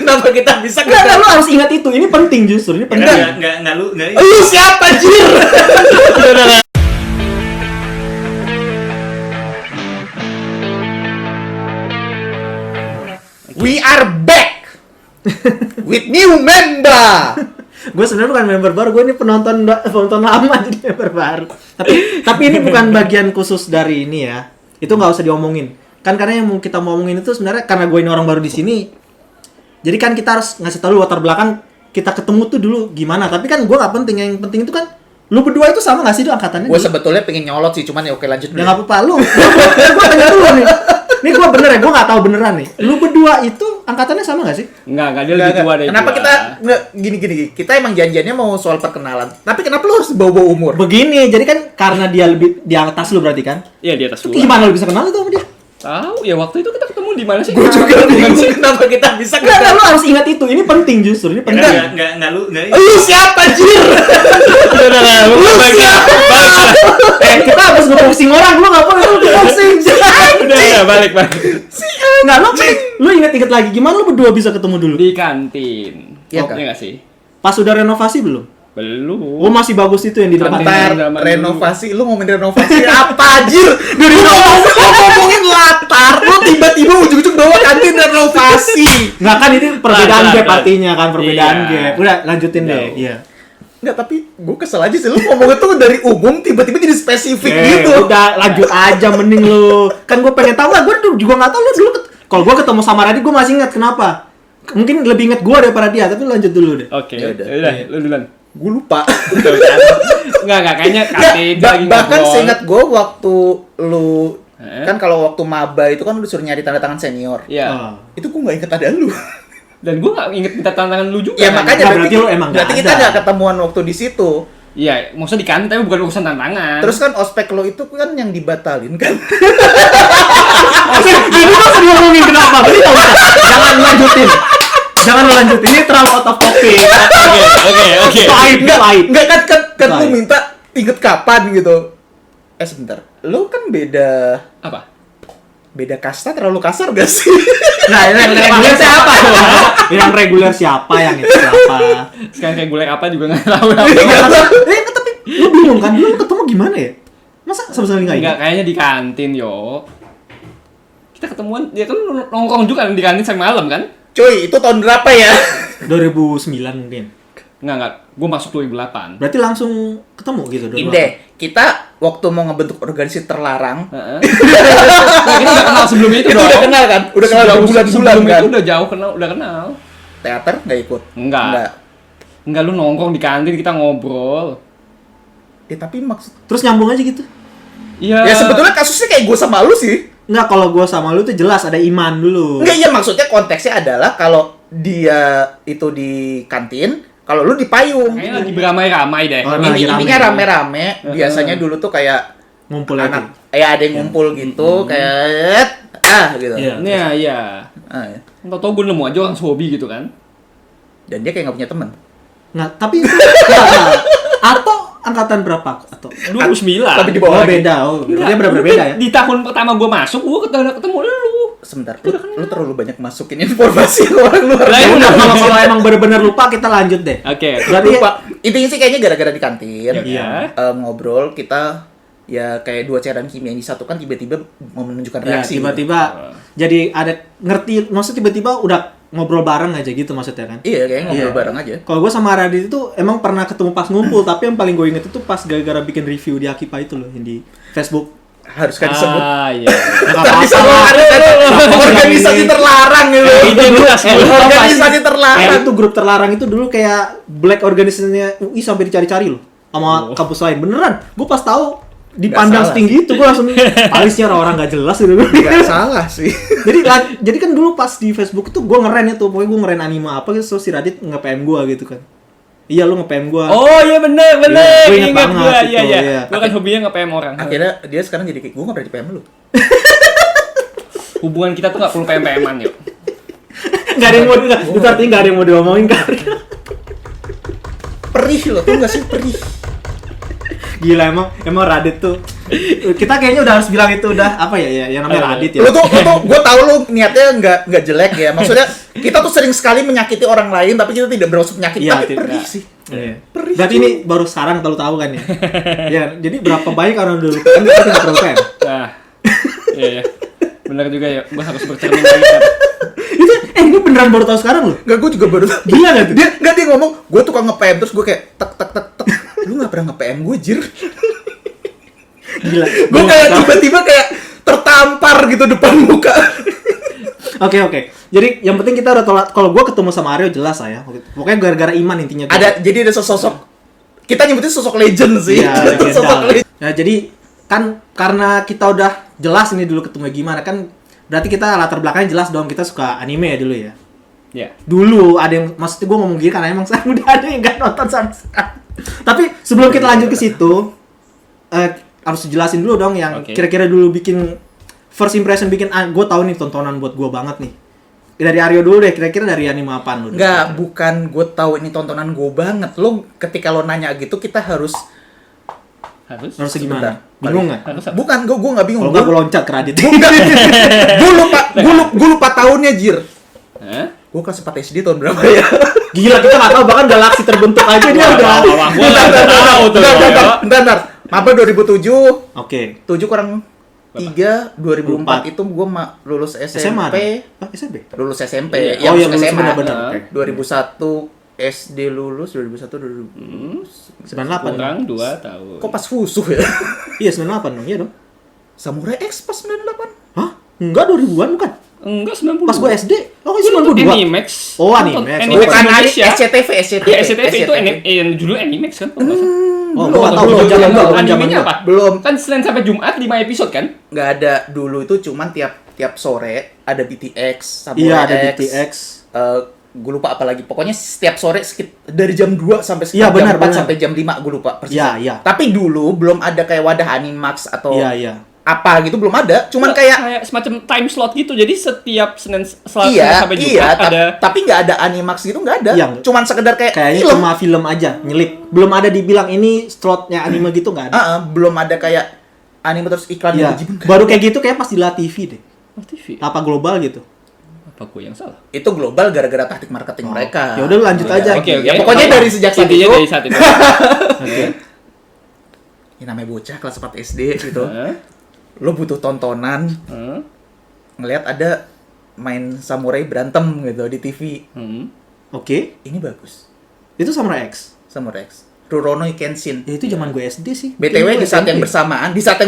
kenapa kita bisa Enggak, lu harus ingat itu. Ini penting justru. Ini penting. Enggak lu siapa anjir? We are back with new member. Gue sebenarnya bukan member baru, gue ini penonton lama jadi member baru. Tapi ini bukan bagian khusus dari ini ya. Itu nggak usah diomongin. Kan karena yang mau kita ngomongin itu sebenarnya karena gue ini orang baru di sini. Jadi kan kita harus ngasih tahu latar belakang kita ketemu tuh dulu gimana. Tapi kan gue nggak penting. Yang penting itu kan lu berdua itu sama nggak sih tuh angkatannya? Gue sebetulnya pengen nyolot sih, cuman ya oke lanjut dulu. Ya nggak apa-apa lu. Gue tanya dulu nih. Ini gue bener ya, gue nggak tahu beneran nih. Lu berdua itu angkatannya sama nggak sih? Enggak, dia lebih tua dari Kenapa gua. kita nggak gini? Kita emang janjiannya mau soal perkenalan. Tapi kenapa lu harus bawa-bawa umur? Begini, jadi kan karena dia lebih di atas lu berarti kan? Iya, di atas gua. Gimana lu bisa kenal itu sama dia? Tahu, ya waktu itu kita ketemu di mana sih? Gue juga bingung kenapa kita bisa Enggak, lu harus ingat itu. Ini penting justru. Ini penting. Enggak lu siapa anjir? Udah, lu siapa? Kita habis nge-boxing orang, lu enggak boleh nge-boxing. Udah, balik. Enggak, lu ingat-ingat lagi gimana lu berdua bisa ketemu dulu? Di kantin. Iya, Iya kan? enggak sih? Pas udah renovasi belum? Belum. Oh, masih bagus itu yang di depan. Kantin. Latar Zaman renovasi, lu ngomongin renovasi apa anjir? Dari ngomongin latar, lu tiba-tiba ujung-ujung bawa kantin renovasi. Enggak kan ini perbedaan Latar, gap artinya kan, perbedaan Iya. gap. Udah, lanjutin deh. Jauh. Iya. Enggak, tapi gue kesel aja sih lu ngomongin tuh dari umum tiba-tiba jadi spesifik gitu. Udah lanjut aja mending lu. Kan gue pengen tahu lah, gue juga enggak tahu lu dulu kalau gue ketemu sama Radit gue masih ingat kenapa. Mungkin lebih ingat gue daripada dia, tapi lanjut dulu deh. Oke. Yaudah. Udah, lu duluan. Gue lupa. Enggak, kayaknya kantin lagi Bahkan ngobrol. seingat gue waktu lu Eh? kan kalau waktu maba itu kan lu disuruh nyari tanda tangan senior. Iya. Oh. Itu gue nggak inget ada lu. Dan gua enggak inget minta tantangan lu juga. Ya kan? makanya Nah, berarti lu emang nggak berarti kita ada. nggak ketemuan waktu di situ. Iya, maksudnya di kantin tapi bukan urusan tantangan. Terus kan ospek lo itu kan yang dibatalin kan? Ini lu harus ngomongin kenapa? Ini tahu nggak? Jangan lanjutin. Jangan lanjutin. Ini terlalu out of topic. Oke. Pahit, pahit. Enggak kan lu Baik. minta inget kapan gitu. Sebentar. Lu kan beda Apa? kasta terlalu kasar gak sih? Nah, yang reguler siapa? Yang reguler siapa? Yang itu siapa? Sekarang kayak gulai apa juga enggak tahu. Tapi lu bingung kan? Dulu ketemu gimana ya? Masa sama-sama nggak Enggak, ingat? kayaknya di kantin, yo. Kita ketemuan, ya kan lu nongkrong juga di kantin sampai malam kan? Cuy, itu tahun berapa ya? 2009 mungkin. Enggak. Gua masuk 2008. Berarti langsung ketemu gitu. Inde, kita waktu mau ngebentuk organisasi terlarang, Heeh. Nah, kita udah kenal sebelum itu itu dong. udah kenal kan? Udah kenal Sebelum- bulan-bulan sebelum kan? itu udah jauh kenal, udah kenal. Teater nggak ikut? Enggak, lu nongkrong di kantin kita ngobrol. Tapi maksud... Terus nyambung aja gitu. Iya. Ya sebetulnya kasusnya kayak gue sama lu sih. Enggak, kalau gua sama lu tuh jelas ada iman dulu. Enggak, iya maksudnya konteksnya adalah kalau dia itu di kantin, kalau lu di payung. Kayaknya lagi beramai-ramai deh. Oh, lagi Intinya rame. rame-rame. Biasanya dulu tuh kayak Ngumpul anak, lagi. ada yang ngumpul gitu, kayak gitu. Iya. Iya. Ya. Tau gue nemu aja orang hobi gitu kan. Dan dia kayak nggak punya teman. Nggak, tapi itu enggak. Atau angkatan berapa? Atau 2009. Tapi di bawah oh, lagi. beda. Oh, Enggak, dia berbeda ya. Di tahun pertama gue masuk, gue ketemu lu. Sebentar, lu terlalu banyak masukin informasi ke orang luar. Lah, Ya iya, udah, udah. kalau emang benar-benar lupa kita lanjut deh. Oke. Berarti Lupa. Intinya sih kayaknya gara-gara di kantin. Iya. Ngobrol kita ya kayak dua cairan kimia yang disatukan tiba-tiba mau menunjukkan ya, reaksi. tiba-tiba jadi ada ngerti, maksudnya tiba-tiba udah ngobrol bareng aja gitu maksudnya kan. Iya, kayak ngobrol Iya. bareng aja. Kalau gue sama Radit itu emang pernah ketemu pas ngumpul, tapi yang paling gue inget itu pas gara-gara bikin review di Akipa itu loh, yang di Facebook. Harus kan disebut. Iya. Nggak Tapi apa-apa sama lah. organisasi terlarang gitu. Identitas Organisasi terlarang. Itu grup terlarang itu dulu kayak black organisasinya UI sampai dicari-cari loh sama kampus lain. Beneran, gue pas tahu dipandang Nggak salah setinggi itu gue langsung alisnya orang nggak jelas gitu. Gak salah sih. jadi kan dulu pas di Facebook itu gue ngeren itu, pokoknya gue ngeren anime apa gitu, so si Radit nge-PM gue gitu kan. Iya, lu nge-PM gue. Oh iya bener. Iya, gua inget Ingat banget gue. itu, Iya. iya. Gue kan hobinya nge-PM orang. Akhirnya dia sekarang jadi kayak gue nggak pernah di PM lu. Hubungan kita tuh gak perlu PM-PM-an yuk. Nggak ada yang mau, itu artinya nggak ada yang mau diomongin kan. Perih loh, tuh nggak sih perih. Gila emang Radit tuh. Kita kayaknya udah harus bilang itu udah apa ya yang namanya Radit ya. Lu tuh gue tahu lu niatnya nggak jelek ya. Maksudnya kita tuh sering sekali menyakiti orang lain tapi kita tidak bermaksud menyakiti. Iya, Tapi perih sih. Iya. Perih, Berarti cuy. ini baru sekarang kalau tahu kan ya. Ya, jadi berapa banyak orang dulu kan kita tidak perlu PM. Nah, iya. Benar juga ya, gua harus bercermin lagi kan. Itu ini beneran baru tahu sekarang loh. Nggak, gue juga baru tahu. Gila nggak tuh? Dia ngomong, gue tukang nge-PM terus gue kayak tek. Lu nggak pernah nge-PM gue, jir. Gila. Gue kayak tiba-tiba kayak tertampar gitu depan muka. Oke. Jadi yang penting kita udah telat. Kalau gue ketemu sama Aryo jelas lah ya. Pokoknya gara-gara iman intinya. Jadi ada sosok, kita nyebutnya sosok legend sih. Iya, Sosok legend. Nah, jadi kan karena kita udah jelas ini dulu ketemu gimana kan berarti kita latar belakangnya jelas dong, kita suka anime ya dulu ya. Ya. Dulu ada yang maksudnya gue ngomong gini karena emang saya udah ada yang nggak nonton sama sekali. Tapi sebelum kita lanjut ke situ harus dijelasin dulu dong yang Oke. kira-kira dulu bikin first impression bikin gue tahu nih tontonan buat gue banget nih. Dari Aryo dulu deh, kira-kira dari anime apaan lu? Nggak, bukan gue tahu ini tontonan gue banget. Lo ketika lo nanya gitu kita harus Harus. Harus gimana? Sebentar. Bingung nggak? Harus apa? bukan gue nggak bingung. Kalau nggak gue loncat ke Radit. Gue lupa tahunnya, jir. Hah? Gue kelas 4 SD tahun berapa ya? Gila, kita nggak tahu bahkan galaksi terbentuk aja dia udah. Wah, gua nggak tahu tuh. Bentar. Maba 2007, Oke. 7 kurang 3, 2004 itu gue lulus SMA. SMP. SMP. Lulus SMP. Iya. Ya, Oh iya, masuk lulus SMA. benar-benar. Oke. 2001 SD lulus, 2001 98. Kurang 2 tahun. Kok pas fusuh ya? Iya, 98 dong. Iya dong. Samurai X pas 98. Hah? Enggak 2000-an bukan? Enggak 90. Pas gue SD. Oh, Itu 92. Animax. Oh, Animax. Animax Bukan Indonesia. SCTV. Ya, SCTV itu dulu Animax kan? kalau nggak salah. Oh, Belum, gua nggak tahu belum, zaman belum, gua, Animenya zaman apa? Belum. Kan Senin sampai Jumat 5 episode kan? Nggak ada dulu itu cuman tiap sore ada BTX, Samurai Iya, ada X, BTX. gue lupa apa lagi. Pokoknya setiap sore dari jam 2 sampai Iya, sekitar jam benar, 4 benar. sampai jam 5 gue lupa persis. Iya. Tapi dulu belum ada kayak wadah Animax atau Iya. apa gitu, belum ada. Cuman kayak semacam time slot gitu. Jadi setiap Senin iya, sampai Jumat ada. tapi nggak ada Animax gitu, nggak ada. Iya. Cuman sekedar kayak Kayaknya film. cuma film aja, nyelip. Belum ada dibilang ini slotnya anime gitu, nggak ada. Belum ada kayak anime terus iklan Iya. yang kan. Baru kayak gitu kayak pas di La TV deh. Oh, TV. Apa global gitu. Apa gue yang salah? Itu global gara-gara taktik marketing mereka. Ya udah lu lanjut aja. Oke. Ya, pokoknya dari sejak saat Intinya itu. dari saat itu. Oke. Ini namanya bocah kelas 4 SD gitu. Hah? Lo butuh tontonan, Hah? ngelihat ada main samurai berantem gitu di TV. Oke. Ini bagus. Itu Samurai X. Samurai X. Rurouni Kenshin. Ya itu zaman gue SD sih. BTW Itu di saat SMP. yang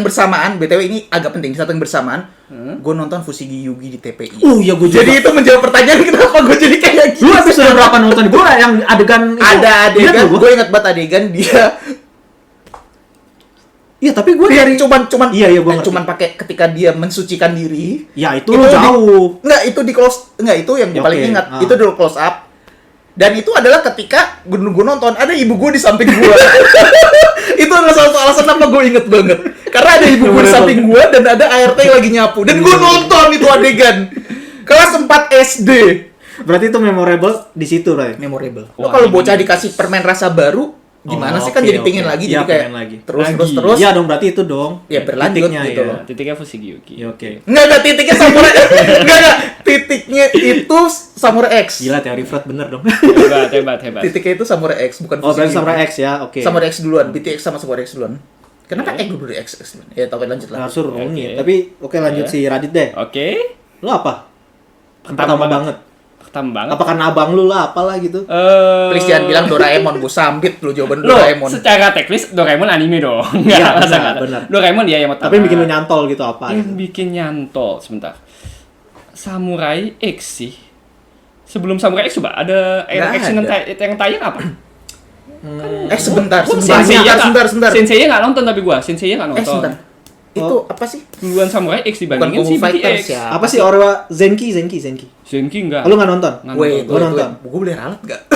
bersamaan, BTW ini agak penting, di saat yang bersamaan, gue nonton Fushigi Yugi di TPI. Oh iya, gue juga. Jadi itu menjawab pertanyaan kenapa gue jadi kayak Lu gitu. episode berapa nonton? Gue yang adegan itu. Ada Lihat adegan, lu, gue ingat banget adegan dia Iya, tapi gue dia dari cuman Iya, gua ngerti. cuman pakai ketika dia mensucikan diri. Ya itu, Itu jauh. Enggak, itu di close, enggak itu yang gue Ya, paling oke. ingat. Ah. Itu dulu close up. Dan itu adalah ketika gue nonton ada ibu gue di samping gue. Itu adalah salah satu alasan kenapa gue inget banget. Karena ada ibu gue di samping gue dan ada ART yang lagi nyapu. Dan gue nonton itu adegan. Kelas 4 SD. Berarti itu memorable di situ, Ray. Memorable. Wah, Lo kalau ini bocah dikasih permen rasa baru, gimana sih kan oke, jadi pingin oke. lagi, Iya, jadi kayak pengen lagi. terus. Iya dong, berarti itu dong. Ya, berlanjut Titiknya, gitu ya. loh. Titiknya Fushigi Yugi. Ya, oke. Enggak, titiknya samurai. Enggak. Titiknya itu Samurai X. Gila, teori Freud bener dong. Hebat. Titiknya itu Samurai X, bukan Oh, berarti Fushigi Samurai Yugi. X ya, oke. Samurai X duluan, BTX sama Samurai X duluan. Kenapa X dulu X duluan? Ya, tapi lanjut lah. Nah, suruh Oke. nih. Tapi oke lanjut Ya. si Radit deh. Oke. Lu apa? Pertama banget. Pertama banget. Apa karena abang lu lah, apalah gitu. Please jangan bilang Doraemon, gue sambit lu jawaban Loh, Doraemon. secara teknis Doraemon anime dong. Iya, Enggak, benar, benar. Doraemon dia yang pertama. Tapi bikin lu nyantol gitu apa? Yang gitu. bikin nyantol sebentar. Samurai X sih. Sebelum Samurai X coba ada Nggak action ada. yang tayang apa? Sebentar. Sensei Sensei nggak nonton tapi gua. Sensei nggak nonton. Sebentar. Itu apa sih? Duluan Samurai X Bukan dibandingin Kung si Fu Fighters BTX. ya. Apa sih Orwa Zenki? Zenki enggak. Oh, lu nggak nonton? Nggak Wait, nonton. Gua nonton. Gue beli ralat gak? Oh,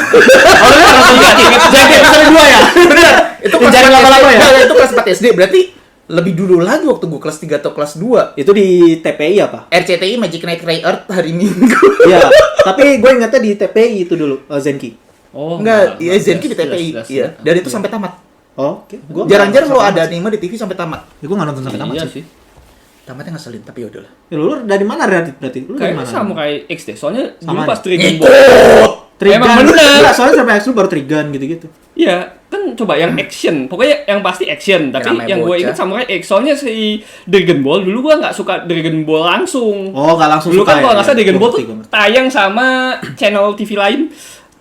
lu nggak nonton Zenki? Zenki episode 2 ya? Bener. Itu Yang cari lama-lama ya? Nggak, itu kelas 4 SD. Berarti lebih dulu lagi waktu gue kelas 3 atau kelas 2. Itu di TPI apa? RCTI Magic Night Ray Earth hari Minggu. Iya, tapi gue ingatnya di TPI itu dulu, Zenki. Oh, Enggak, iya jelas, Zenki di jelas, TPI. jelas, Iya. jelas. Dan itu sampai tamat. Oh, oke. Gua Jarang-jarang lo nggak ada sampai anime di TV sampai tamat. tamat. Ya, gua nggak nonton sampai tamat Iya sih. sih. Tamatnya ngeselin, tapi yaudahlah. Ya, lu dari mana Radit berarti? Lu dari Kayaknya mana? Samurai X deh. Soalnya dulu Sama pas nih. Dragon Ball. Ikut! Trigun. Emang bener. Enggak, soalnya sampai X lu baru Trigun gitu-gitu. Iya, kan coba yang action. Pokoknya yang pasti action. Tapi namanya yang gue bocah. inget Samurai X. Soalnya si Dragon Ball dulu gue nggak suka Dragon Ball langsung. Oh, nggak langsung Dulu suka kan kalau ya? nggak salah Dragon Gua Ball tuh ngerti, gua ngerti. tayang sama channel TV lain.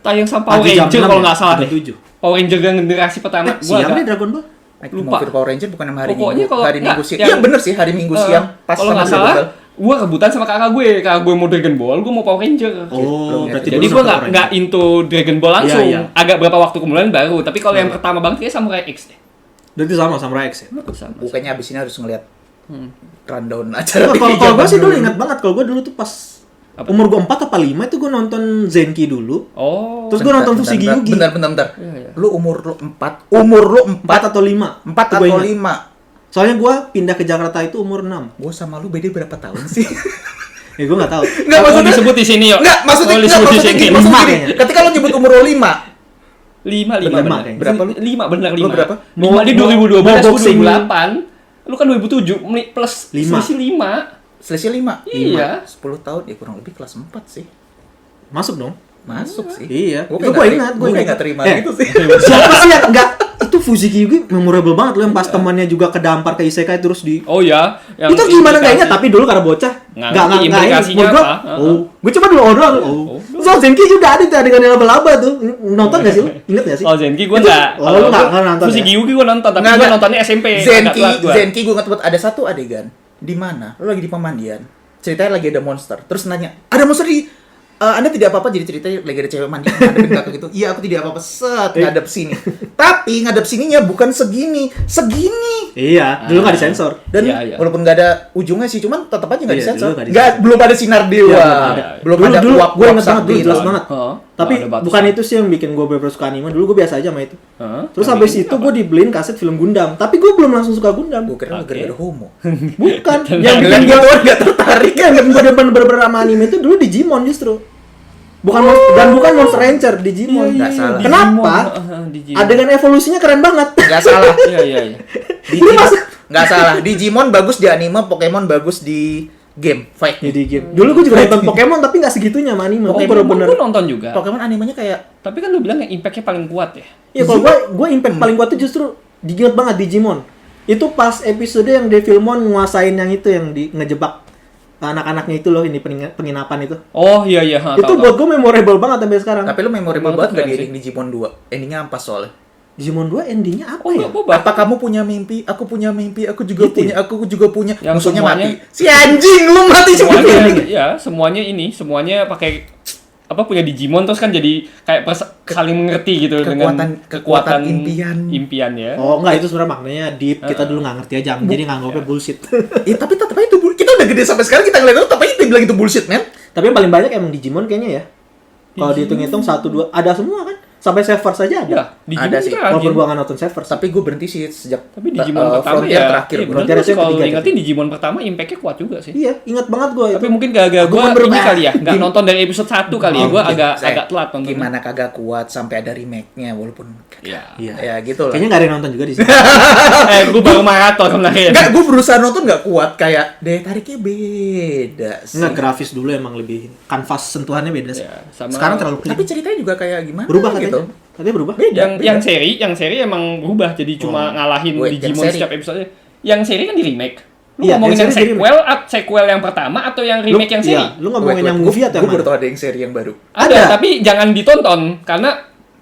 Tayang sama Power Pagi jam Ranger 6 kalau ya? nggak salah Jam deh. 7. Power Ranger yang generasi pertama. Gua Siang agak- nih Dragon Ball. Lupa. Lupa. Power Ranger bukan hari Pokoknya Minggu, kalau hari Minggu nggak, siang. yang- Iya bener sih, hari Minggu siang. Pas kalau sama nggak salah, Dragon Ball. gue rebutan sama kakak gue mau Dragon Ball, gue mau Power Ranger. Oh, Belum berarti Jadi dulu gue sama nggak into Dragon Ball langsung. Iya, iya. Agak berapa waktu kemudian baru. Tapi kalau yang pertama banget kayak Samurai X deh. Berarti sama Samurai X ya. Sama. Bukannya abis ini harus ngeliat Hmm. rundown acara TV Kalau gue zaman sih dulu ingat banget, kalau gue dulu tuh pas Apa? umur gue 4 apa 5 itu gue nonton Zenki dulu. Oh. Terus gue nonton Fushigi Yugi. Bentar. Iya, iya. Lu umur lu 4. Umur lu 4 4. atau 5. 4 Itu gua atau ingat. 5. Soalnya gue pindah ke Jakarta itu umur 6. Gua sama lu beda berapa tahun sih? Ya gue nggak tahu. Enggak, Oh, maksudnya disebut di sini yuk. Enggak, maksudnya Oh, disebut di sini. maksudnya Lima gini. kayaknya. Ketika lu nyebut umur lu 5, 5 Lima, benar. kayaknya. Berapa lu? 5 benar 5. Lu berapa? 5 di Mau 2012, boxing. 2008. Lu kan 2007 plus Lima. selisih 5. selisih 5. Iya. 10 tahun ya kurang lebih kelas 4 sih. Masuk dong. Masuk sih. Iya. Gua Itu kayak gue nggak- ingat. gua kayak nggak terima gitu sih. Siapa sih yang enggak? Itu Fushigi Yugi memorable banget loh yang pas temannya juga kedampar ke isekai terus di Oh ya, yang itu gimana nggak ingat implikasi. tapi dulu karena bocah Nggak ngerti ingat. implikasinya Menurut gua, apa. oh gue cuma dulu doang so Zenki juga ada tuh adegan yang laba-laba tuh nonton nggak sih lu inget nggak sih Oh Zenki gue Itu- nggak. oh lu nggak nonton Fushigi ya? Yugi gue nonton, tapi Nggak, gue nggak. nontonnya SMP. Zenki, agak telat gua. Zenki gue nggak ada satu adegan di mana lu lagi di pemandian, ceritanya lagi ada monster, terus nanya, ada monster di Anda tidak apa-apa, jadi ceritanya lagi ada cewek mandi ngadepin kakak gitu. Iya, aku tidak apa-apa, set ngadep sini. Tapi ngadep sininya bukan segini. iya dulu nggak disensor Dan Iya, iya. walaupun nggak ada ujungnya sih, cuman tetap aja nggak Iya, disensor. dulu nggak Nggak, belum ada sinar dewa. Iya, belum ada. Belum Dulu- ada dulu uap gue inget banget dulu sakti jelas itu. banget Heeh. tapi Nggak ada batasan. bukan itu sih yang bikin gue bener suka anime dulu gue biasa aja sama itu Heeh. terus habis itu gue dibeliin kaset film Gundam tapi gue belum langsung suka Gundam Gue kira lu Oke. gara-gara homo. bukan Yang yang bilang bikin gitu gue nggak tertarik. yang bikin gue bener-bener sama anime itu dulu Digimon justru dan bukan Monster Rancher Digimon Nggak salah. Kenapa? Digimon. Adegan evolusinya keren banget. Nggak salah. Iya, iya, iya. Digimon nggak salah. Digimon bagus di anime, Pokemon bagus di game fight. Jadi game. Dulu gue juga nonton Pokemon tapi nggak segitunya sama anime. Pokemon bener-bener. gue nonton juga. Pokemon animenya kayak Tapi kan lu bilang yang impact-nya paling kuat ya. Iya kalau gue impact paling kuat tuh justru diinget banget Digimon. Itu pas episode yang Devilmon nguasain yang itu yang ngejebak anak-anaknya itu loh ini penginapan itu. Oh iya iya. Ha, Itu tahu, buat gue memorable banget sampai sekarang. tapi lu memorable Nonton banget gak nggak di sih? ending Digimon 2? Endingnya ampas soalnya. Digimon 2 endingnya apa tahu. Oh ya? enggak, gue bahas. Apa kamu punya mimpi? Aku punya mimpi. Aku juga Gitu punya. Aku juga punya. Yang Musuhnya semuanya- mati. Si anjing lu mati cuma Semuanya, ending. ya semuanya ini, semuanya pakai apa punya Digimon terus kan jadi kayak saling mengerti gitu dengan kekuatan impian. impiannya. Oh enggak itu sebenarnya maknanya deep kita dulu nggak ngerti aja jadi nganggapnya bullshit. Tapi tetap aja itu kita udah gede sampai sekarang kita ngeliat itu tetap aja dia bilang itu bullshit, man. Tapi yang paling banyak emang Digimon kayaknya ya. Kalau dihitung-hitung 1 2 ada semua kan? Sampai Severs aja ada. Ya, Digimon Ada sih. kita Walaupun rajin. gua nggak nonton Severs. Tapi gue berhenti sih sejak Tapi Digimon pertama Frontier ya, terakhir. iya, bro. bener Frontier sih kalau ketiga ingetin Digimon pertama impact-nya kuat juga sih. Iya, ingat banget gua itu. Tapi mungkin gara-gara Aku gue kan baru ini banget. kali ya, nggak nonton dari episode 1 kali ya, gue Mungkin, agak saya- agak telat nonton. Gimana kagak kuat sampai ada remake-nya walaupun Iya. Iya. ya gitu lah. Kayaknya nggak ada yang nonton juga di sini. Gue baru maraton kemarin. Enggak, gue berusaha nonton nggak kuat kayak daya tariknya beda sih. Enggak grafis dulu emang lebih kanvas sentuhannya beda sih. Ya, sama- Sekarang terlalu clean. Tapi ceritanya juga kayak gimana Berubah gitu. katanya. Katanya berubah. Beda, yang beda. yang seri emang berubah jadi cuma ngalahin Wait, yang Digimon seri? setiap episode. Yang seri kan di remake. Lu Iya, ngomongin yang yang seri di sequel yang pertama atau yang remake yang seri? Iya, lu ngomongin yang movie atau Gue yang baru mana? tau ada yang seri yang baru. Ada, Ada. tapi jangan ditonton karena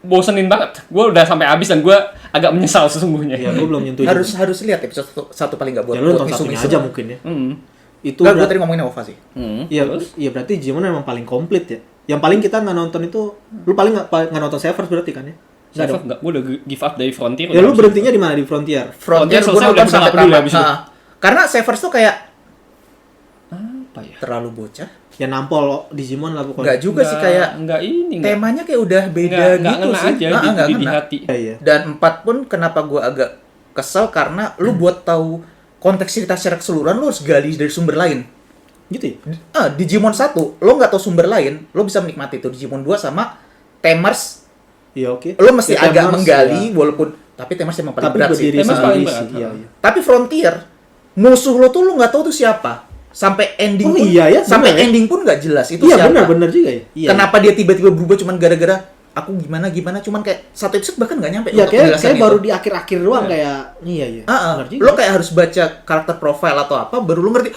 bosenin banget. Gue udah sampai habis dan gue agak menyesal sesungguhnya. Iya, gua belum nyentuh. Harus lihat episode satu paling nggak buat ya lu buat nonton satunya misu-misu. aja mungkin ya. Hmm. Itu Enggak, gue berat- tadi ngomongin OVA sih. Iya, Terus? iya berarti Digimon emang paling komplit ya. Yang paling kita nggak nonton itu, lu paling nggak nonton Severs berarti kan ya? Nggak dong. Gue udah give up dari Frontier. Ya lu berhentinya di mana di Frontier? Frontier gue selesai, nonton udah sampai nggak peduli tamat. habis itu. Nah, karena Severs tuh kayak Apa ya? terlalu bocah. Ya nampol Digimon lah pokoknya. Enggak juga sih kayak Enggak ini. temanya kayak udah beda Nggak gitu ngena sih. aja Nah, di, nggak di ngena. hati. Iya, iya. Dan 4 pun kenapa gue agak kesel karena lu buat tahu konteks cerita secara keseluruhan lu harus gali dari sumber lain. Gitu ya? Digimon 1 lo nggak tahu sumber lain, lo bisa menikmati itu. Digimon 2 sama Tamers Iya, oke. lo mesti Ya, agak Tamers, menggali ya. walaupun Tapi Tamers emang paling Tapi berat sih. berdiri Tamers paling sendiri berat. sih. Iya, iya. Tapi Frontier, musuh lo tuh lo nggak tahu tuh siapa. Sampai ending Oh, pun, iya ya, sampai bener ya? ending pun nggak jelas itu Iya, siapa. benar juga ya. Iya. Kenapa dia tiba-tiba berubah cuman gara-gara aku gimana cuman kayak satu episode bahkan nggak nyampe Iya, untuk kayak penjelasan itu. baru di akhir-akhir doang Iya. kayak iya. Benar juga. Lo kayak harus baca karakter profile atau apa baru lo ngerti.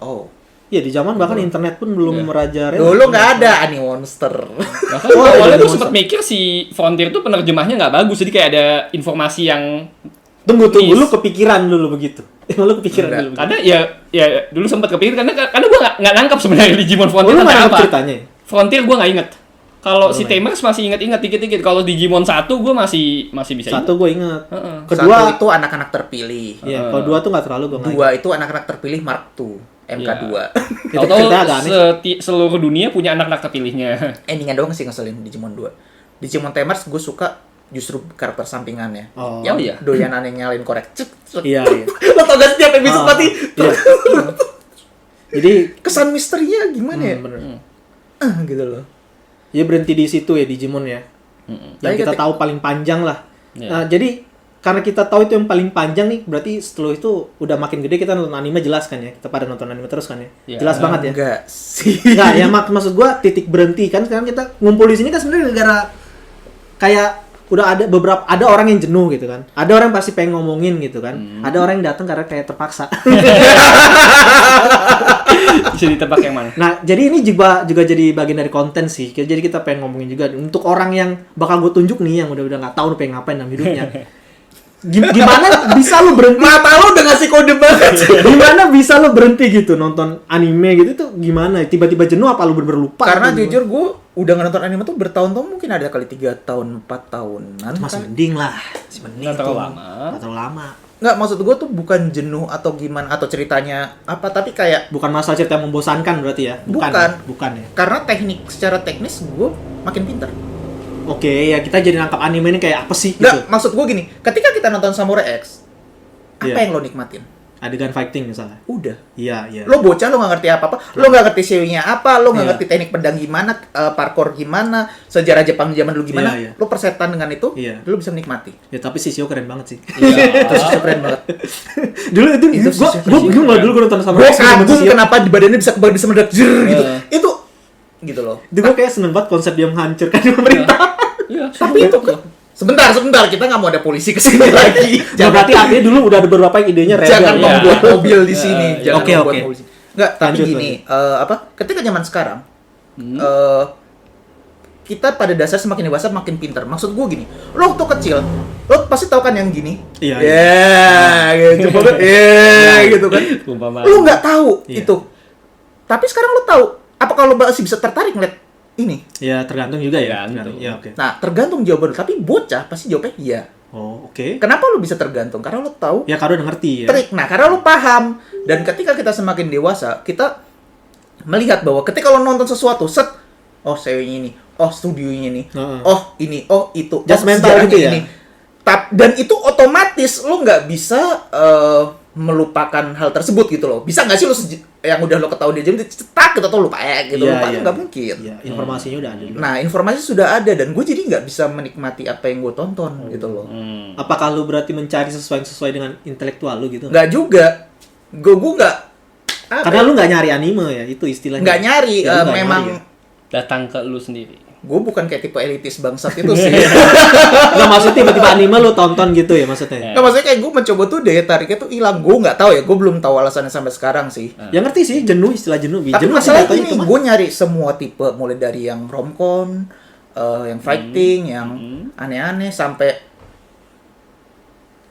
Oh, Iya, di zaman bahkan internet pun belum Iya. merajalela. dulu nggak ada Anime Monster. Bahkan Oh, awalnya iya, tuh iya, sempat mikir si Frontier tuh penerjemahnya nggak bagus, jadi kayak ada informasi yang Tunggu, Miss. lu kepikiran dulu begitu. Lu kepikiran Enggak. dulu. begitu. karena ya dulu sempat kepikiran karena gue nggak nangkap sebenarnya Digimon Oh, Frontier lu sampai nggak apa. ngerti ceritanya? Frontier gue nggak inget. Kalau si Belum Tamers masih inget-inget dikit-dikit. Kalau Digimon 1 gue masih bisa Satu gue inget. Heeh. Kedua, Satu itu anak-anak terpilih. iya, kalau dua tuh nggak terlalu gue nggak Dua inget. itu anak-anak terpilih Mark II, MK2. Itu Tahu-tahu cerita agak aneh. seluruh dunia punya anak-anak terpilihnya. Endingnya doang sih ngeselin Digimon 2. Digimon Tamers gue suka justru karakter sampingannya. Oh. Yang Oh, iya. doyanannya nyalain korek. Cek, cek. Iya, iya. Lo tau gak setiap episode Ah, mati? iya. Jadi, Kesan misterinya gimana ya? bener. Gitu loh. Ya berhenti di situ ya Digimon ya. Mm-mm. Yang Tapi kita ketik- tahu paling panjang lah. Iya. Nah, jadi karena kita tahu itu yang paling panjang nih, berarti setelah itu udah makin gede kita nonton anime jelas kan ya. Kita pada nonton anime terus kan ya. Iya. Jelas banget ya. Enggak sih. Enggak, ya maksud gua titik berhenti kan sekarang kita ngumpul di sini kan sebenarnya gara kayak udah ada orang yang jenuh gitu kan. Ada orang yang pasti pengen ngomongin gitu kan. Ada orang yang datang karena kayak terpaksa. Bisa ditebak yang mana? Nah, jadi ini juga jadi bagian dari konten sih. Jadi kita pengen ngomongin juga untuk orang yang bakal gue tunjuk nih yang udah nggak tahu pengen ngapain dalam hidupnya. Gimana bisa lu berhenti? Mata lo udah ngasih kode banget. Gimana bisa lu berhenti gitu nonton anime gitu tuh gimana? Tiba-tiba jenuh apa lu bener-bener lupa? Karena atau gimana? jujur gue udah nonton anime tuh bertahun-tahun, mungkin ada kali 3 tahun, 4 tahunan. masih kan. mending lah. Masih mending. Nggak terlalu tuh. lama. Nggak terlalu lama. Nggak, maksud gue tuh bukan jenuh atau gimana atau ceritanya apa, tapi kayak Bukan masalah cerita yang membosankan berarti ya? Bukan ya. karena secara teknis gue makin pintar. Oke, ya kita jadi nangkap anime ini kayak apa sih gitu. Nggak, maksud gue gini, ketika kita nonton Samurai X, apa Iya. yang lo nikmatin? Adegan fighting misalnya. Udah. Iya, iya. Lo bocah, lo nggak ngerti apa-apa, lo nggak ngerti seiyunya apa, lo nggak Iya. ngerti teknik pedang gimana, parkour gimana, sejarah Jepang zaman dulu gimana, Iya, iya. lo persetan dengan itu, Iya. lo bisa menikmati. Ya tapi si Shio keren banget sih. Iya. Terus itu keren banget. Dulu itu Itu gue bingung lah dulu gue nonton sama Gue Rex sama kagum Shio. kenapa di badannya bisa meledak jer, gitu. Iya. Itu gitu loh. Itu gue kayak seneng banget konsep dia menghancurkan pemerintah. Iya. Tapi itu sebentar, kita nggak mau ada polisi kesini lagi. Ya berarti artinya dulu udah ada beberapa yang idenya rebel. Jangan Iya. membuat mobil di sini, Iya. jangan Oke, membuat oke. mobil. Nggak, tapi Lanjut, gini, apa? Ketika zaman sekarang, kita pada dasar semakin dewasa makin pintar. Maksud gue gini, lo waktu kecil, lo pasti tahu kan yang gini? Iya, gitu banget. Gitu kan. Umpama. Lo nggak tahu Iya. itu. Tapi sekarang lo tahu. Apakah lo masih bisa tertarik ngeliat ini? Ya tergantung juga ya. Tergantung. Ya oke. Nah, tergantung jawaban lo. Tapi bocah pasti jawabnya iya. Oh oke. Kenapa lo bisa tergantung? Karena lo tahu Ya karena udah ngerti ya. trik. Nah, karena lo paham. Dan ketika kita semakin dewasa, kita melihat bahwa ketika lo nonton sesuatu, set, oh seiyunya ini, oh studionya ini, Heeh. oh ini, oh itu, Just oh mental sejarahnya gitu ya? ini. Dan itu otomatis lo nggak bisa melupakan hal tersebut gitu loh. Bisa nggak sih lo yang udah lo ketahui dia jadi cetak gitu atau lupa gitu, Iya, lupa iya. nggak mungkin. Ya informasinya udah ada juga. Nah, informasi sudah ada dan gue jadi nggak bisa menikmati apa yang gue tonton gitu loh. Hmm. Apakah lu berarti mencari sesuai dengan intelektual lu gitu? Nggak juga. Gue nggak. apa Karena ya? lu nggak nyari anime ya, itu istilahnya. Nggak nyari, Ya, lu nggak memang nyari ya. Datang ke lu sendiri. gue bukan kayak tipe elitis bangsat itu sih. Nggak maksudnya tiba-tiba anime lu tonton gitu ya maksudnya. Nggak, maksudnya kayak gue mencoba tuh daya tariknya tuh hilang. Gue nggak tahu ya, gue belum tahu alasannya sampai sekarang sih. Ya ngerti sih jenuh, istilah jenuh. Tapi Jenuh masalah sih ini jatuhnya, gue nyari semua tipe, mulai dari yang romcom, yang fighting, yang aneh-aneh sampai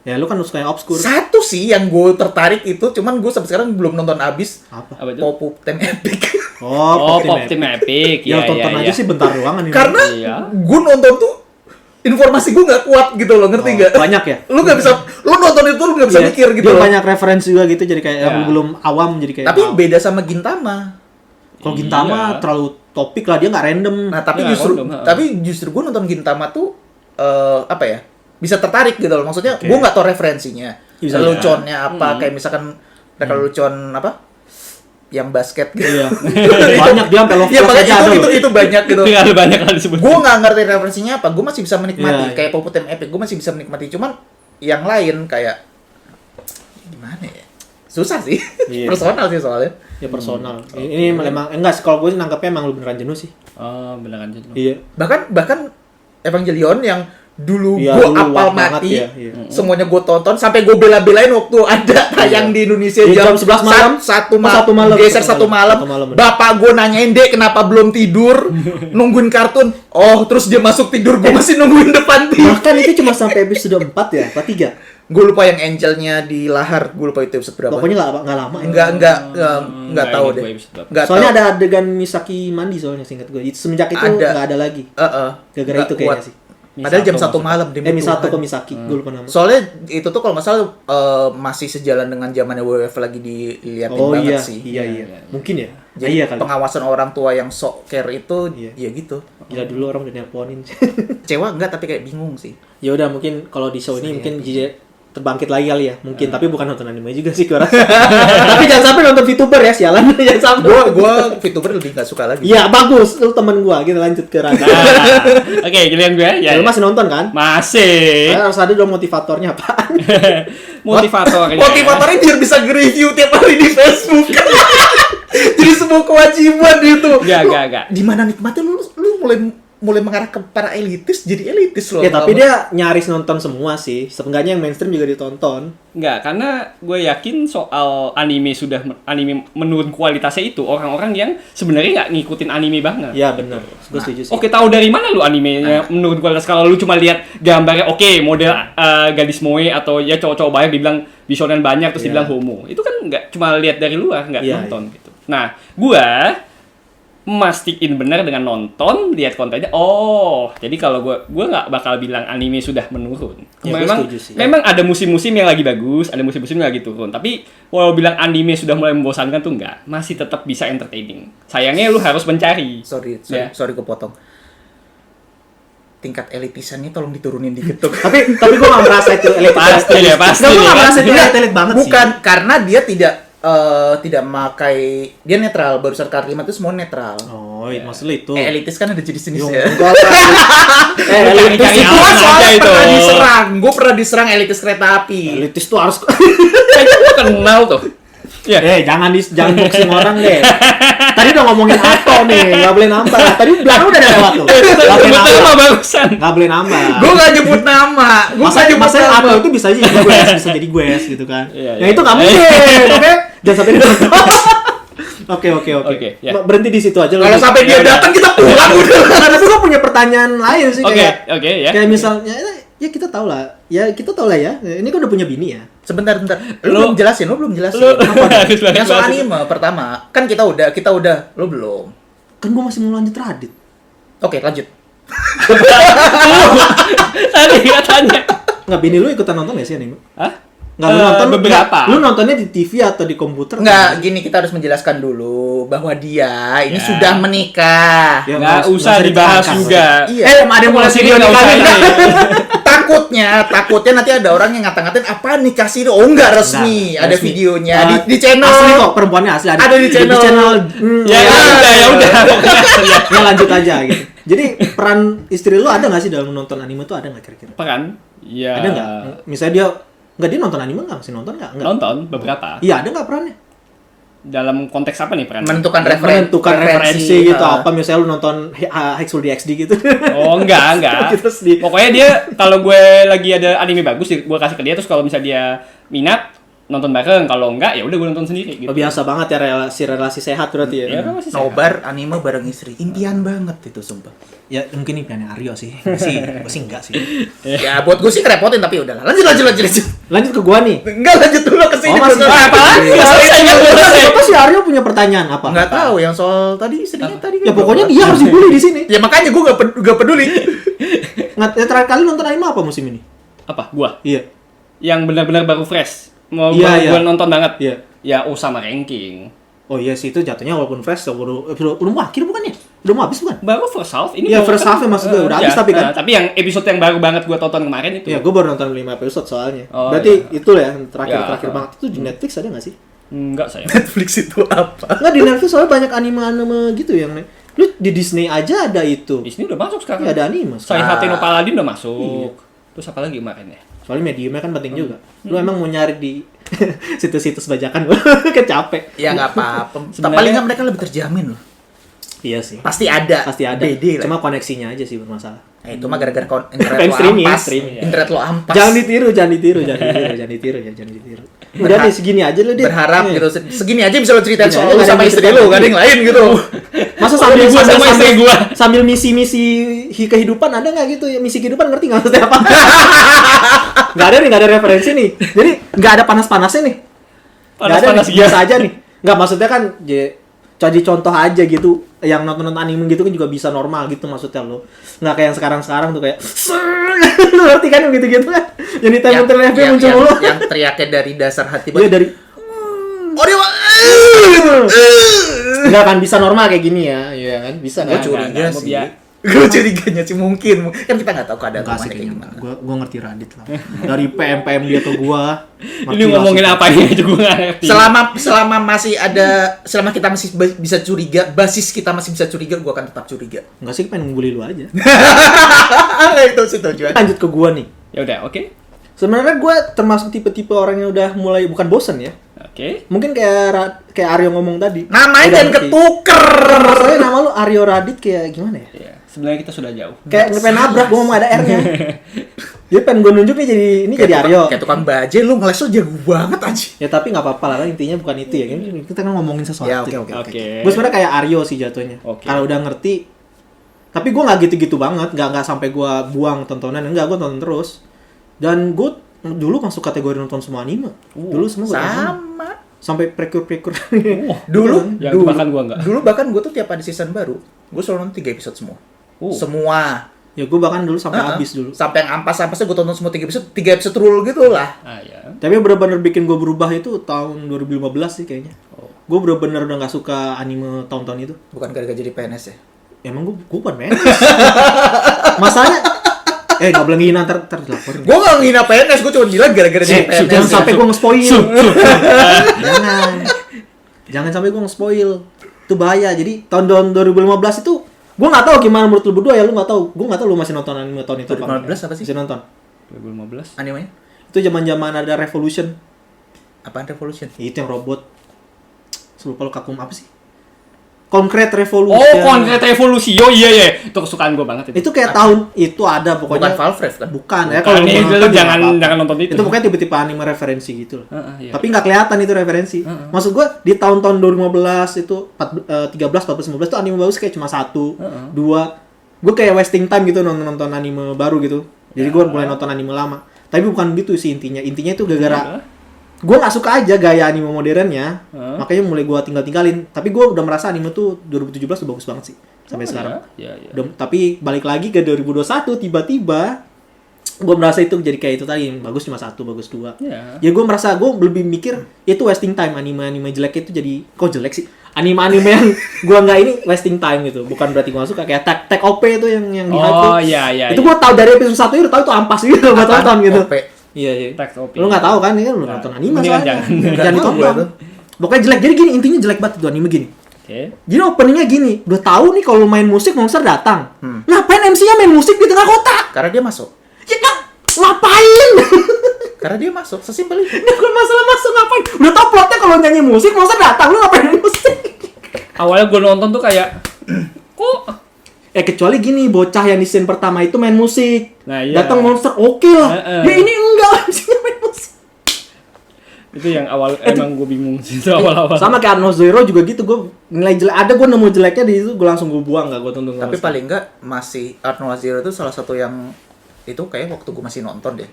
Ya lu kan suka yang obskur. satu sih yang gue tertarik itu, cuman gue sampai sekarang belum nonton abis. Apa? Apa itu? Pop-up Time Epic. Oh, Pop Pop Team Epic. Ya tonton aja sih bentar doang anime. Karena Iya. gue nonton tuh informasi gue nggak kuat gitu loh, ngerti nggak? banyak ya? Lu nggak bisa, lu nonton itu lu nggak bisa Iya, mikir gitu dia loh. banyak referensi juga gitu jadi kayak yang Ya. belum awam jadi kayak Tapi wow. beda sama Gintama. Kalau Gintama Iya. terlalu topik lah, dia nggak random. Nah, tapi Ya, justru random, ha. gue nonton Gintama tuh apa ya? Bisa tertarik gitu loh. Maksudnya Oke. gue nggak tahu referensinya. Bisa, Leluconnya apa, kayak misalkan mereka lelucon apa? yang basket gitu. Iya. Banyak dia sampai love Iya, Lost makanya aja ada loh. itu banyak gitu. Terlalu banyak kali disebut. Gue nggak ngerti referensinya apa, gue masih bisa menikmati. Iya. Kayak Poputen Epic, gue masih bisa menikmati. Cuman yang lain kayak gimana ya? Susah sih. Iya. Personal sih soalnya. Ya personal. Ini memang enggak sih, kalau gue sih nangkepnya emang lu beneran jenuh sih. Oh, beneran jenuh. Iya. Bahkan Evangelion yang dulu Iya, gue dulu apal wah banget mati, ya, iya. semuanya gue tonton sampai gue bela-belain waktu ada tayang di Indonesia Iya, jam 11 malam. satu Satu malam. geser satu malam. Satu malam. Bapak gue nanyain, Dek, kenapa belum tidur, nungguin kartun. Oh, terus dia masuk tidur, gue masih nungguin depan TV. Bahkan itu cuma sampai episode 4 ya, apa 3? Gue lupa yang Angelnya di lahar, gue lupa itu episode berapa. Pokoknya nggak lama ya. Enggak tahu ingat deh. gue episode berapa. Nggak Soalnya tahu. ada adegan Misaki mandi soalnya singkat gue. Semenjak itu Ada. nggak ada lagi. Gara-gara Nggak itu kayaknya kuat. sih. Padahal jam 1 Misato malam demi Misato Tuhan. ke Misaki, gue lupa nama. Soalnya itu tuh kalau nggak salah masih sejalan dengan zamannya WWF lagi diliatin Oh banget iya, sih. iya. Mungkin ya. Jadi Iya kali. pengawasan orang tua yang sok care itu Iya. ya gitu. Gila dulu orang udah nelponin. Kecewa enggak tapi kayak bingung sih. Ya udah mungkin kalau di show ini Saya mungkin terbangkit lagi kali ya. Mungkin tapi bukan nonton anime juga sih gue rasa. Tapi jangan sampai nonton VTuber ya, sialan. Jangan sampai. Gua VTuber lebih nggak suka lagi. Iya, bagus. Lu temen gua. Kita lanjut ke Randa. Nah, oke, giliran gue ya. Lu masih nonton kan? Masih. Harus ada dong motivatornya apaan? Motivatornya. Motivatornya biar bisa nge-review tiap hari di Facebook. Jadi sebuah kewajiban itu. Enggak. Di mana nikmatnya lu mulai mengarah ke para elitis, jadi elitis loh. Ya tapi dia nyaris nonton semua sih. Seenggaknya yang mainstream juga ditonton. Enggak, karena gue yakin soal anime menurun kualitasnya itu orang-orang yang sebenarnya nggak ngikutin anime banget. Ya benar. Gue setuju sih. Oke, tahu dari mana lu animenya menurun kualitas kalau lu cuma lihat gambarnya model gadis moe atau ya cowok-cowok banyak dibilang bisonen banyak terus Iya. dibilang homo. Itu kan nggak cuma lihat dari luar, nggak Iya, nonton gitu. Nah, gua mastiin benar dengan nonton, lihat kontennya. Oh, jadi kalau gua nggak bakal bilang anime sudah menurun. Ya, gua memang setuju sih. memang ada musim-musim yang lagi bagus, ada musim-musim yang lagi turun. Tapi walau bilang anime sudah mulai membosankan tuh enggak, masih tetap bisa entertaining. Sayangnya lu harus mencari. Sorry, Ya. kepotong. Tingkat elitisannya tolong diturunin dikit tuh. tapi gue gak merasa itu elit. Pasti ya, pasti. Gue gak merasa itu Enggak, elit banget sih. Bukan karena dia tidak memakai, dia netral, barusan kalimat itu semua netral. Oh, maksud lu itu. Elitis kan ada jenis-jenis Yo, ya. enggak lah. Elitis Cari itu Gua aman soalnya aja itu. pernah diserang, gue pernah diserang elitis kereta api. elitis tuh harus Kayaknya gua kenal tuh. Ya. jangan boxing orang deh. Tadi udah ngomongin Ato nih, nggak boleh nambah. Tadi belakang udah ada lewat tuh. Nggak boleh Betul nambah. mah barusan. Nggak boleh nambah. Gue gak nyebut nama, gue gak nyebut Masa nama. Ato itu bisa aja jadi gue, bisa jadi gue gitu kan. Iya, Yang iya. itu nggak mungkin, oke? Jangan sampai dia. Oke. Oke, ya. Berhenti di situ aja. Kalau sampai dia Ya, datang kita pulang udah. Tapi gue punya pertanyaan lain sih Oke, kayak. ya. Kayak misalnya, ya kita tahu lah. Ya kita tahu lah ya. Ini kan udah punya bini ya. Sebentar. Lu Lu- belum jelasin, lu belum jelasin. Lu Yang harus soal anime pertama, kan kita udah, lu belum. Kan gue masih mau lanjut Radit. Oke, lanjut. Tadi katanya. Nggak, bini lu ikutan nonton gak sih anime? Hah? Nggak, lu nonton beberapa. Lu nontonnya di TV atau di komputer? Enggak, gini kita harus menjelaskan dulu bahwa dia ini Ya. sudah menikah. Ya, Nggak usah dibahas diterangkan. juga. Iya. Ada yang mulai Sini video nggak usah nikahnya. takutnya nanti ada orang yang ngata-ngatain apa nikah sih? Oh enggak resmi, Nggak, ada resmi. videonya Ah, di channel. Asli kok, perempuannya asli Ada di channel. Ya udah. Pokoknya ya. Ya lanjut aja gitu. Jadi peran istri lu ada nggak sih dalam menonton anime tuh, ada nggak kira-kira? Peran? Ya. Ada nggak? Misalnya dia nggak, dia nonton anime nggak? Masih nonton nggak? Nggak. Nonton beberapa. Iya, ada nggak perannya? Dalam konteks apa nih peran? Menentukan Menentukan referensi gitu. ah. Apa misalnya lu nonton High School DxD gitu? Oh, enggak. Terus di Pokoknya dia kalau gue lagi ada anime bagus, gue kasih ke dia, terus kalau misalnya dia minat nonton bareng, kalau enggak ya udah gue nonton sendiri gitu. Oh, biasa banget ya relasi sehat berarti ya. Ya, kan masih sehat. Nobar anime bareng istri. Impian banget itu sumpah. Ya mungkin impiannya Aryo sih. Gue sih enggak sih. Ya buat gue sih ngerepotin tapi udahlah. Lanjut. Lanjut ke gua nih. Enggak lanjut dulu ke sini. Oh, masih- apa lagi? Iya. Selesai. Apa si Aryo punya pertanyaan apa? Enggak tahu yang soal tadi istrinya tadi. Ya pokoknya dia harus dibully di sini. Ya makanya gue gak peduli. Ya, terakhir kali nonton anime apa musim ini? Apa? Gua Iya. yang benar-benar baru fresh. Mau Iya, gua iya. nonton banget. Iya. Ya Osama Ranking. Oh iya sih, itu jatuhnya walaupun fresh udah mau akhir bukan ya? Udah mau habis bukan? Baru first half ini. Iya, baru first half-nya maksud gue, udah habis tapi kan? Tapi yang episode yang baru banget gua tonton kemarin itu. Iya, gue baru nonton 5 episode soalnya. Oh, Berarti iya. itu ya yang terakhir Ya. banget itu di Netflix ada nggak sih? Enggak saya. Netflix itu apa? Nggak, di Netflix soalnya banyak anime-anime gitu yang lu di Disney aja ada itu. Disney udah masuk sekarang. Iya, ada anime. Sai Hate no Paladin udah masuk. Iya. Terus apa lagi kemarin ya? Soalnya mediumnya kan penting juga. Lu emang mau nyari di situs-situs bajakan gua kecapek. Ya nggak apa-apa. Sebenarnya- Paling nggak mereka lebih terjamin loh. Iya sih. Pasti ada. Pasti ada. BD lah. Cuma koneksinya aja sih bermasalah. Itu mah gara-gara internet Fan lo streaming, ampas. streaming, ya. Internet lo ampas. Jangan ditiru ya, jangan ditiru. Udah deh segini aja lu deh. Berharap Iya. gitu. Segini aja bisa lo ceritain Segini soal aja, lu nggak sama ada istri yang lu, gak ada yang lain gitu. Masa sambil Gua sama istri gua. sambil misi-misi kehidupan ada nggak gitu ya? Misi kehidupan ngerti nggak maksudnya apa? Nggak ada nih, nggak ada referensi nih. Jadi nggak ada panas-panasnya nih. Nggak ada Panas-panas nih, biasa aja nih. Nggak, maksudnya kan jadi contoh aja gitu. Yang nonton anime gitu kan juga bisa normal gitu maksudnya lo. Nggak kayak yang sekarang tuh kayak lu ngerti kan yang gitu-gitu kan? Jadi timer FB muncul mulu. Yang teriaknya dari dasar hati. Iya dari Oh dia nggak kan bisa normal kayak gini ya, iya kan bisa Gue kan? curiga mau sih. biar- Gue curiganya sih mungkin. Kan kita nggak tahu keadaan Enggak sih rumahnya kayak kayaknya. gimana. Gua ngerti Radit lah. Dari PM dia ke gua. Ini ngomongin apa ini aja gue nggak ngerti. Selama kita masih bisa curiga, basis kita masih bisa curiga, gue akan tetap curiga. Enggak sih, pengen ngebully lu aja. Itu sih tujuan. Lanjut ke gua nih. Ya udah, oke. Sebenarnya gua termasuk tipe-tipe orang yang udah mulai bukan bosen ya. Oke. Mungkin kayak Aryo ngomong tadi. Namanya Udah dan ngerti. ketuker. Masalahnya nama lu Aryo Radit kayak gimana ya? Ya, sebenarnya kita sudah jauh. Kayak pengen nabrak, gua ngomong ada R-nya. Jadi pengen gua nunjuk nih jadi jadi Aryo. Kayak tukang baje, lu ngeles lu jago banget aja. Ya tapi nggak apa-apa lah, kan intinya bukan itu ya. Kita kan ngomongin sesuatu. Ya oke. Oke. Gue sebenarnya kayak Aryo sih jatuhnya. Oke. Kalau udah ngerti, tapi gue nggak gitu-gitu banget, nggak sampai gue buang tontonan, enggak, gue tonton terus. Dan gue dulu masuk kategori nonton semua anime. Dulu semua gue tonton. Sama. Sampai prekur. Dulu, Yang itu bahkan gua nggak. Dulu bahkan gue tuh tiap ada season baru, gue selalu nonton 3 episode semua. Semua. Ya gue bahkan dulu sampai Heeh. habis dulu. Sampai yang ampas-ampasnya gue tonton semua 3 episode rule gitu lah. Ah ya. Tapi yang bener-bener bikin gue berubah itu tahun 2015 sih kayaknya. Gue bener-bener udah nggak suka anime tahun-tahun itu. Bukan gara-gara jadi PNS ya. Emang gue bukan men. Masalahnya, nggak boleh ngina ntar dilaporin. Gue gak ngina PNS, gue cuma bilang gara-gara jadi PNS. Jangan ya. sampai gue nge-spoil. Jangan sampai gue nge-spoil. Itu bahaya. Jadi tahun 2015 itu gue nggak tahu gimana menurut lu berdua ya, lu nggak tahu. Gue nggak tahu lu masih nonton anime tahun itu 2015 apa sih? Masih nonton. 2015. Animenya? Itu zaman-zaman ada Revolution. Apaan Revolution? Itu yang robot. Lupa lu Kakum apa sih? Concrete Revolution. Oh, Concrete Revolution. Oh iya ya. Itu kesukaan gue banget itu. Itu kayak tahun itu ada Bukan pokoknya. Valve kan? Bukan ya, Kalau lu ini nonton lu juga jangan nggak apa-apa. jangan nonton itu. Itu pokoknya tipe-tipe anime referensi gitu loh. Iya. Tapi nggak kelihatan itu referensi. Maksud gua di tahun-tahun 2015 itu 13, 14, 15 tuh anime bagus kayak cuma 1, 2. Gue kayak wasting time gitu nonton anime baru gitu. Jadi gue mulai nonton anime lama. Tapi bukan gitu sih intinya. Intinya itu gara-gara gue nggak suka aja gaya anime modernnya. Makanya mulai gue tinggalin. Tapi gue udah merasa anime tuh 2017 tuh bagus banget sih sampai sekarang. Ya. Tapi balik lagi ke 2021 tiba-tiba gue merasa itu jadi kayak itu tadi, bagus cuma 1, bagus 2. Ya. Ya gue merasa gue lebih mikir itu wasting time, anime jelek itu jadi kok jelek sih. Anime yang gue nggak ini wasting time gitu. Bukan berarti gue nggak suka kayak tag OP itu yang di hype tuh. Oh iya. Itu gue tahu dari episode 1 itu tahu itu ampas gitu, gue tonton gitu. OP. Iya. Tag OP. Lu nggak tahu kan, ini kan lu nonton anime Mendingan soalnya. jangan. Jangan Nggak tahu ditonton. gua tuh. Pokoknya jelek. Jadi gini, intinya jelek banget itu anime gini. Oke. Jadi openingnya gini, udah tahu nih kalau main musik monster datang. Ngapain MC-nya main musik di tengah kota? Karena dia masuk. Ya nggak, ngapain? Karena dia masuk. Sesimpel itu. Ini bukan masalah masuk ngapain. Udah tau plotnya kalau nyanyi musik monster datang, lu ngapain main musik? Awalnya gue nonton tuh kayak kok Kecuali gini, bocah yang di scene pertama itu main musik. Nah, iya. Datang monster, oke lah. Ya ini enggak, MC-nya main musik. itu yang awal emang gue bingung sih itu awal-awal. Sama kayak Arno Zero juga gitu, gue nilai jelek. Ada gue nemu jeleknya di situ, gue langsung gue buang, gak gue tonton. Tapi paling enggak masih Arnold Zero itu salah satu yang itu kayak waktu gue masih nonton deh.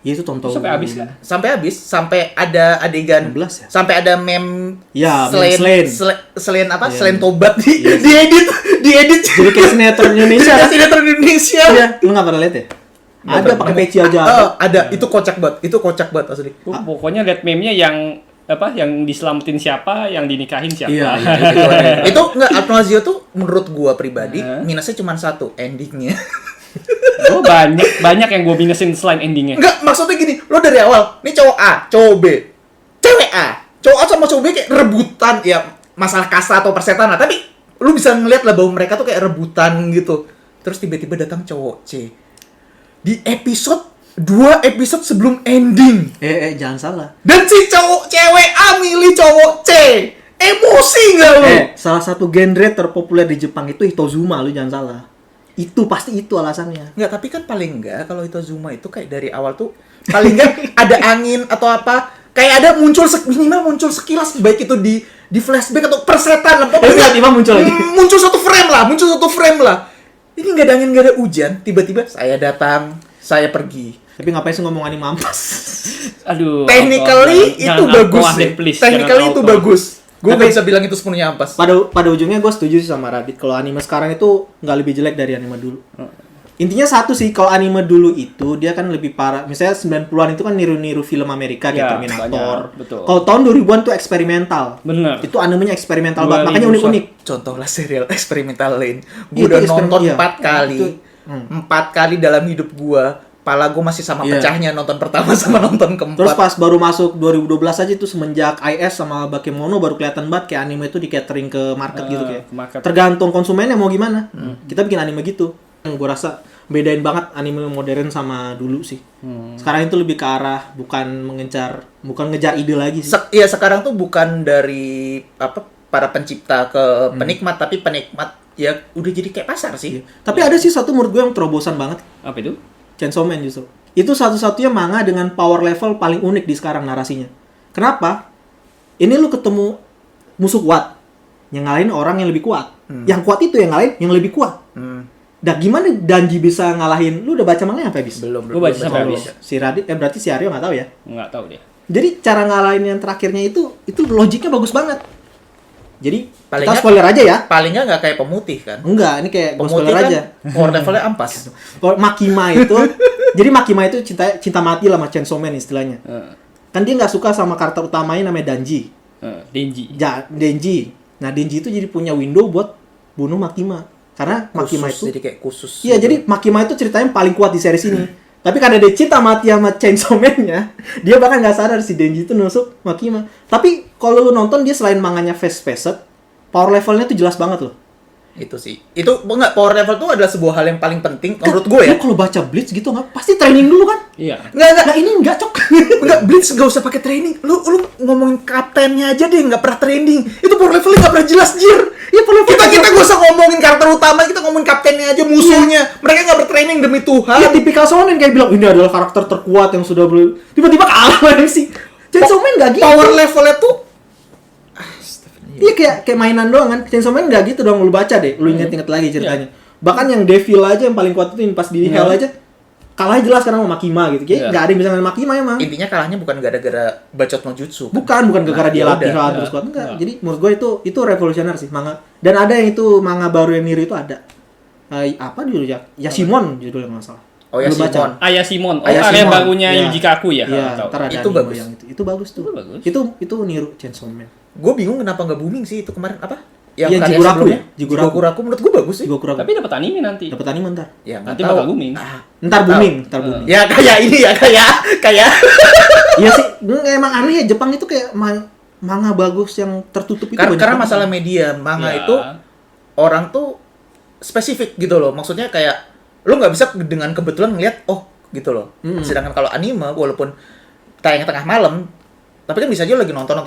ya itu tonton. Sampai habis kan? Sampai ada adegan 16 ya? sampai ada meme Ya, selain apa? Iya. Selain tobat Iya. diedit. Jadi kayak sinetron Indonesia. Ada sinetron Indonesia. Iya, lu nggak pernah lihat ya? Ada pakai peci aja. Ada, itu kocak banget asli. Pokoknya liat meme-nya yang apa yang diselamatin siapa, yang dinikahin siapa. Iya, Itu enggak Arnold Zero tuh menurut gua pribadi minusnya cuma satu, endingnya. Oh, banyak yang gue minusin selain endingnya. Enggak, maksudnya gini, lo dari awal, nih cowok A, cowok B, cewek A, cowok A sama cowok B kayak rebutan, ya masalah kasta atau persetan lah, tapi lu bisa ngeliat lah bahwa mereka tuh kayak rebutan gitu. Terus tiba-tiba datang cowok C di episode 2 episode sebelum ending, Jangan salah. dan si cowok cewek A milih cowok C. Emosi nggak lu? Salah satu genre terpopuler di Jepang itu Hitozuma, lu jangan salah. Itu pasti itu alasannya. Nggak, tapi kan paling nggak kalau itu Zuma itu kayak dari awal tuh paling nggak ada angin atau apa, kayak ada minimal muncul sekilas, baik itu di flashback atau persetan lah, Tiba-tiba muncul lagi. muncul satu frame lah. Ini nggak ada angin, nggak ada hujan, tiba-tiba saya datang, saya pergi. Tapi ngapain sih ngomong anime ampas? Aduh. Technically itu jangan bagus auto, sih. please, Technically jangan itu auto. bagus. Gue Tapi- nggak bisa bilang itu sepenuhnya ampas. Pada ujungnya gue setuju sih sama Radit kalau anime sekarang itu nggak lebih jelek dari anime dulu. Intinya satu sih, kalau anime dulu itu dia kan lebih parah. Misalnya 90-an itu kan niru-niru film Amerika kayak Ya, Terminator. banyak, betul. Kalau tahun 2000-an tuh eksperimental. Bener. Itu animenya eksperimental banget, 2000-an. makanya unik-unik. Contohlah serial eksperimental lain. Gue Itu udah eksperimen- nonton iya. 4 kali. Itu, 4 kali dalam hidup gue. Pala gue masih sama Iya. pecahnya nonton pertama sama nonton keempat. Terus pas baru masuk 2012 aja itu semenjak IS sama Bakemono baru kelihatan banget kayak anime itu di catering ke market gitu kayak. ke market. Tergantung konsumennya mau gimana. Kita bikin anime gitu. Yang gue rasa bedain banget anime modern sama dulu sih. Sekarang itu lebih ke arah bukan ngejar ide lagi sih. Iya, sekarang tuh bukan dari apa para pencipta ke penikmat, tapi penikmat ya udah jadi kayak pasar sih. Tapi ada sih satu menurut gue yang terobosan banget. Apa itu? Chainsaw Man justru. Itu satu-satunya manga dengan power level paling unik di sekarang narasinya. Kenapa? Ini lu ketemu musuh kuat, yang ngalahin orang yang lebih kuat. Yang kuat itu yang ngalahin yang lebih kuat. Dah gimana Danji bisa ngalahin? Lu udah baca manganya apa habis? Belum. Gua baca sampai belum. habis. Si Radit, berarti si Aryo nggak tahu ya. Nggak tahu deh. Jadi cara ngalahin yang terakhirnya itu logiknya bagus banget. Jadi Palingnya- kita spoiler aja ya. Palingnya nggak kayak pemutih kan? Enggak, ini kayak gue Pemutih spoiler kan aja. power levelnya ampas. Kalau Makima itu, jadi Makima itu cinta mati lah sama Chainsaw Man istilahnya. Kan dia nggak suka sama karakter utamanya namanya Danji. Denji. Denji. Nah, Denji itu jadi punya window buat bunuh Makima. Karena Makima Khusus, itu jadi kayak khusus. iya, jadi Makima itu ceritanya paling kuat di series ini. Tapi karena dia cinta mati sama Chainsaw Man-nya, dia bahkan nggak sadar si Denji itu nusuk Makima. Tapi kalau lu nonton dia selain manganya fast-paced, power levelnya tuh jelas banget loh. Itu sih. Itu enggak, power level tuh adalah sebuah hal yang paling penting menurut gue ya. Lu kalau baca Bleach gitu nggak pasti training dulu kan? Iya. Enggak. Nah ini enggak cok. Enggak, Blitz gak usah pakai training. Lu ngomongin kaptennya aja deh, nggak pernah training. Itu power levelnya nggak pernah jelas, Jir. Ya power level Kita gak usah ngomongin karakter utama, kita ngomongin kaptennya aja, musuhnya. Mereka nggak bertraining demi Tuhan. Iya, tipikal shonen kayak bilang ini adalah karakter terkuat yang sudah tiba-tiba kalah sih. Chainsaw Man nggak gitu. Power levelnya tuh Iya kayak mainan doang kan. Chainsaw Man nggak gitu dong, lu baca deh, lu inget-inget lagi ceritanya. Bahkan yang Devil aja yang paling kuat itu yang pas di Hell aja kalahnya jelas karena sama Makima gitu. Kayak nggak ada yang bisa ngalahin Makima emang. intinya kalahnya bukan gara-gara bacot no jutsu. Bukan gara-gara dia ya latihan udah. terus kuat enggak. Jadi menurut gue itu revolusioner sih manga. Dan ada yang itu manga baru yang niru itu ada. Apa dulu ya? Yashimon judulnya nggak salah. Oh, Lu Yashimon. baca? Ayah Simon. Oh, Ayah area Simon. barunya Iya. Yuji Kaku ya? Iya, Tahu. ntar ada Itu anime bagus. yang itu bagus tuh. Itu bagus. Itu niru Chainsaw Man. Gue bingung kenapa nggak booming sih itu kemarin apa? Iya, karya Jiguraku sebelumnya. ya? Jiguraku. Jiguraku menurut gue bagus sih. Jigo kurang. Tapi dapat anime nanti. Dapat anime ntar. Ya nggak Nanti tahu. bakal booming. Ntar Tahu. booming, ntar booming. Ya kayak ini ya kayak. Iya sih, emang aneh ya Jepang itu kayak manga bagus yang tertutup itu banyak Karena banget. masalah media manga Ya. itu orang tuh spesifik gitu loh. Maksudnya kayak lu nggak bisa dengan kebetulan ngeliat gitu loh. Sedangkan kalau anime walaupun tayang tengah malam, tapi kan bisa aja lagi nonton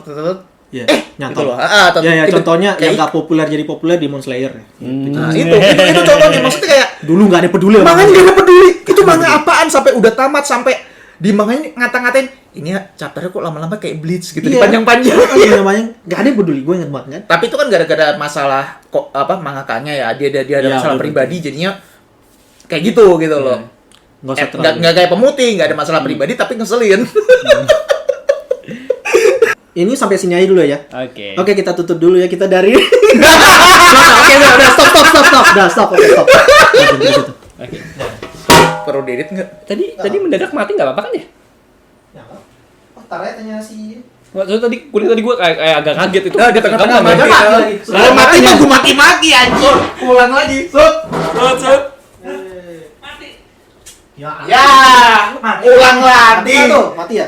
Iya, gitu nyantol. loh. Ya, contohnya kayak yang nggak populer jadi populer Demon Slayer ya. Nah, itu contohnya. Maksudnya kayak Dulu nggak ada peduli sama manganya manga. nggak ada peduli. Itu manga apaan sampai udah tamat, sampai di manganya ngata-ngatain ini ya chapternya kok lama-lama kayak Bleach gitu, Iya. dipanjang-panjang. Iya, namanya nggak ada yang peduli, gue inget banget kan. Tapi itu kan gara-gara masalah kok mangakanya ya, dia ada Iya, masalah betul. pribadi jadinya kayak gitu loh. Nggak usah Nggak terlalu. kayak pemutih, nggak ada masalah pribadi tapi ngeselin. Ini sampai sini aja dulu ya. Oke. Oke, kita tutup dulu ya. Kita dari Oke, udah stop. Udah stop. Oke, stop. Oke. Perlu diedit nggak? Tadi mendadak mati nggak apa-apa kan ya? Tar aja tanya si Soalnya tadi gua kayak agak kaget itu. Nah, di tengah-tengah Kamu mati. nggak lagi. Kalau mati mah gue maki-maki anjir. Ulang lagi. Sut. Ya, Ya, ulang lagi. tuh, mati ya?